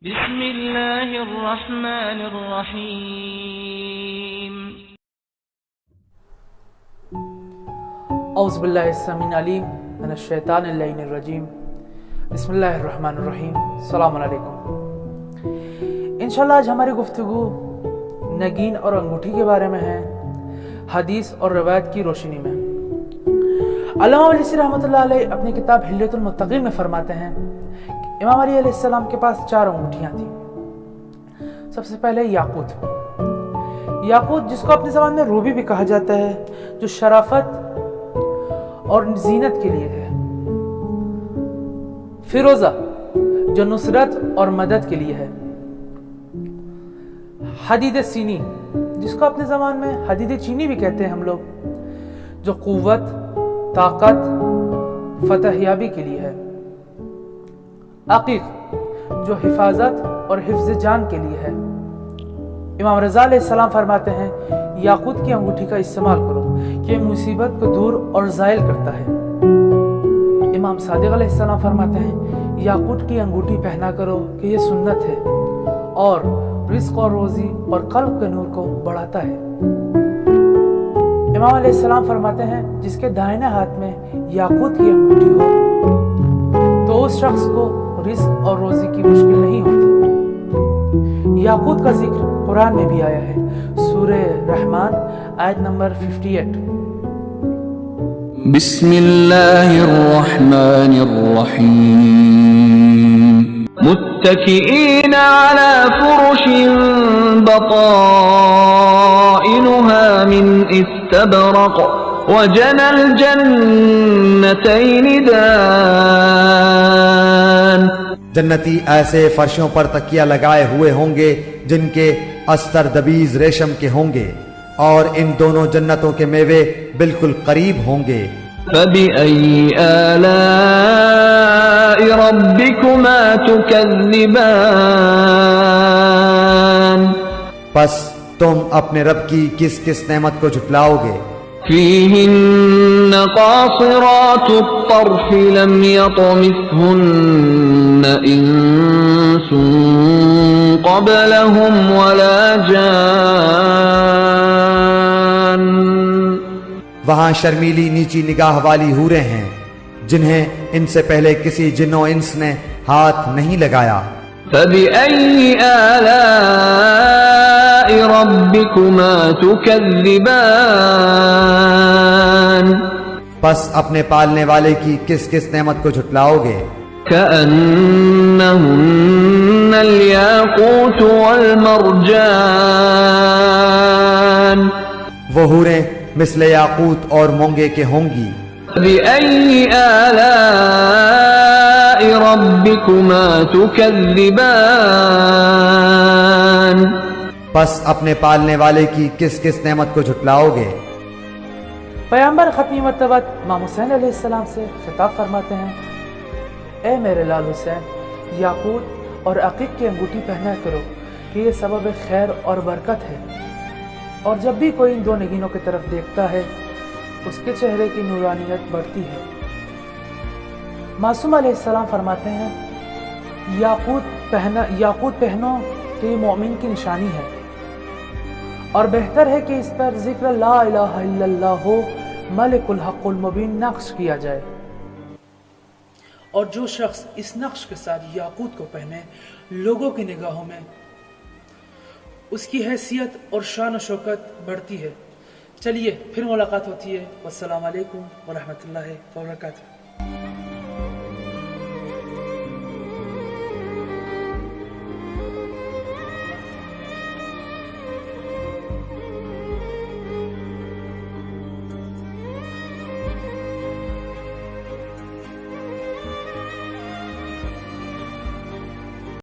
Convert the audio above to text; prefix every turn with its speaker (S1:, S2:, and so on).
S1: بسم اللہ الرحمن الرحیم
S2: اعوذ باللہ السمیع العلیم من الشیطان اللعین الرجیم بسم اللہ الرحمن الرحیم السلام علیکم۔ انشاءاللہ آج ہماری گفتگو نگین اور انگوٹھی کے بارے میں ہے، حدیث اور روایت کی روشنی میں۔ علامہ علیسی رحمۃ اللہ علیہ اپنی کتاب حلیۃ المتقین میں فرماتے ہیں کہ امام علی علیہ السلام کے پاس 4 انگوٹھیاں تھیں۔ سب سے پہلے یاقوت، جس کو اپنی زبان میں روبی بھی کہا جاتا ہے، جو شرافت اور زینت کے لیے ہے۔ فیروزہ، جو نصرت اور مدد کے لیے ہے۔ حدید سینی، جس کو اپنی زبان میں حدید چینی بھی کہتے ہیں ہم لوگ، جو قوت، طاقت، فتح یابی کے لیے ہے۔ عقیق، جو حفاظت اور حفظ جان کے لیے ہے۔ امام رضا علیہ السلام فرماتے ہیں یاقوت کی انگوٹھی کا استعمال کرو کہ یہ مصیبت کو دور اور زائل کرتا ہے۔ امام صادق علیہ السلام فرماتے ہیں یاقوت کی انگوٹھی پہنا کرو کہ یہ سنت ہے اور رزق اور روزی اور قلب کے نور کو بڑھاتا ہے۔ امام علیہ السلام فرماتے ہیں جس کے دائنے ہاتھ میں یاقوت کی انگوٹھی ہو تو اس شخص کو رزق اور روزی کی مشکل نہیں ہوتی۔ یاقوت کا ذکر قرآن میں بھی آیا ہے، سورہ رحمان آیت نمبر 58۔
S3: بسم اللہ الرحمن الرحیم متکئین علی فرش بطائنها من استبرق وجنى الجنتین دان۔
S4: جنتی ایسے فرشوں پر تکیہ لگائے ہوئے ہوں گے جن کے استر دبیز ریشم کے ہوں گے، اور ان دونوں جنتوں کے میوے بالکل قریب ہوں گے۔
S3: فَبِأَيِّ آلَاءِ رَبِّكُمَا تُكَذِّبَانِ۔
S4: پس تم اپنے رب کی کس کس نعمت کو جھٹلاؤ گے؟
S3: فِيهِنَّ قَاصِرَاتُ الطَّرْفِ لَمْ يَطْمِثْهُنَّ إِنسٌ قَبْلَهُمْ وَلَا جَانٌّ۔
S4: وہاں شرمیلی نیچی نگاہ والی حوریں ہیں جنہیں ان سے پہلے کسی جن و انس نے ہاتھ نہیں لگایا۔
S3: فَبِأَيِّ آلَاءِ رَبِّكُمَا تُكَذِّبَانِ۔
S4: پس اپنے پالنے والے کی کس کس نعمت کو جھٹلاؤ گے؟
S3: كأنهن الياقوت والمرجان۔
S4: وہ حوریں مثل یاقوت اور مونگے کے ہوں گی۔
S3: فبأي آلاء ربكما تكذبان۔
S4: پس اپنے پالنے والے کی کس کس نعمت کو جھٹلاؤ گے؟
S2: پیغمبر ختمی مرتبہ امام حسین علیہ السلام سے خطاب فرماتے ہیں اے میرے لال حسین، یاقوت اور عقیق کی انگوٹھی پہنا کرو کہ یہ سبب خیر اور برکت ہے، اور جب بھی کوئی ان 2 نگینوں کی طرف دیکھتا ہے اس کے چہرے کی نورانیت بڑھتی ہے۔ معصوم علیہ السلام فرماتے ہیں یاقوت پہنو کہ یہ مومن کی نشانی ہے، اور بہتر ہے کہ اس پر ذکر لا الہ الا اللہ ہو، ملک الحق المبین نقش کیا جائے، اور جو شخص اس نقش کے ساتھ یاقوت کو پہنے لوگوں کی نگاہوں میں اس کی حیثیت اور شان و شوکت بڑھتی ہے۔ چلیے پھر ملاقات ہوتی ہے۔ والسلام علیکم ورحمۃ اللہ وبرکاتہ۔